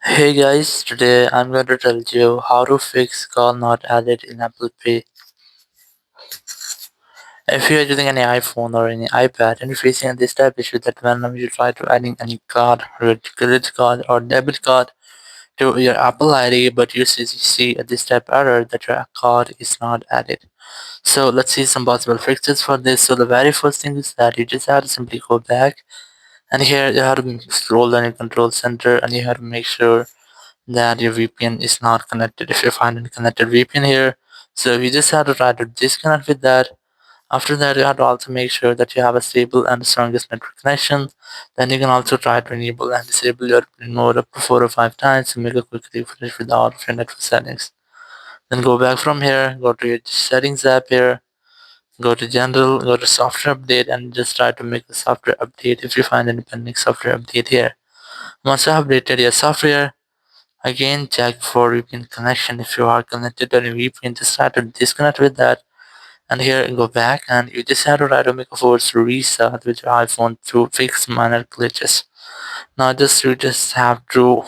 Hey guys, today I'm going to tell you how to fix call not added in Apple Pay. If you are using any iPhone or any iPad and you're facing this type issue that whenever you try to adding any card, credit card or debit card to your Apple ID, but you see this type error that your card is not added. So let's see some possible fixes for this. So the very first thing is that you just have to simply go back, and here you have to scroll down your control center and you have to make sure that your VPN is not connected. If you find a connected VPN here, so you just have to try to disconnect with that. After that, you have to also make sure that you have a stable and strongest network connection. Then you can also try to enable and disable your PIN mode up to 4 or 5 times to make a quick refresh with all of your network settings. Then go back from here, go to your settings app here, go to general, go to software update, and just try to make a software update if you find any pending software update here. Once you have updated your software, again, check for VPN connection. If you are connected to a VPN, just try to disconnect with that. And here, go back, and you just have to try to make a force restart with your iPhone to fix minor glitches. Now, you just have to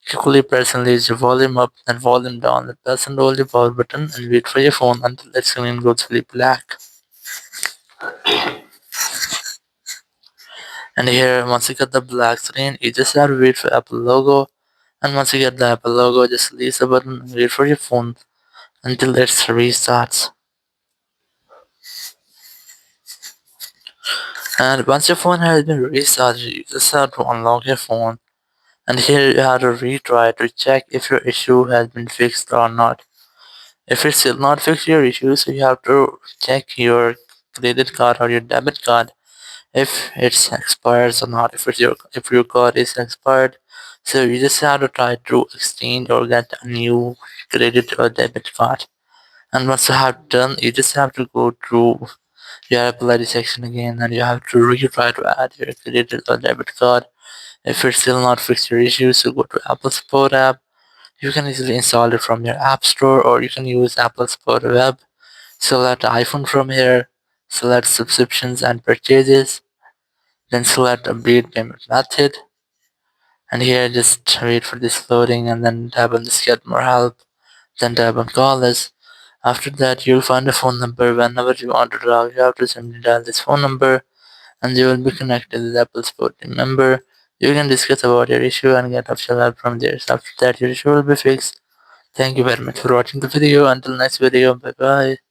quickly press and raise your volume up and volume down. Then press and hold the power button and wait for your phone until the screen goes fully black. And here, once you get the black screen, you just have to wait for Apple logo. And once you get the Apple logo, just release the button and wait for your phone until it restarts. And once your phone has been restarted, you just have to unlock your phone. And here you have to retry to check if your issue has been fixed or not. If it's still not fixed your issue, so you have to check your credit card or your debit card if it's expires or not. If your card is expired, so you just have to try to exchange or get a new credit or debit card. And once you have done, you just have to go to your Apple ID section again, and you have to retry to add your credit or debit card. If it's still not fixed your issue, so go to Apple Support app. You can easily install it from your App Store, or you can use Apple Support Web. Select iPhone from here, select subscriptions and purchases, then select update payment method, and here just wait for this loading and then tap on this get more help, then tap on call us. After that, you'll find a phone number. Whenever you want to dial, you have to simply dial this phone number and you will be connected with Apple Support team member. You can discuss about your issue and get official help from there. So after that, your issue will be fixed. Thank you very much for watching the video. Until next video, bye bye.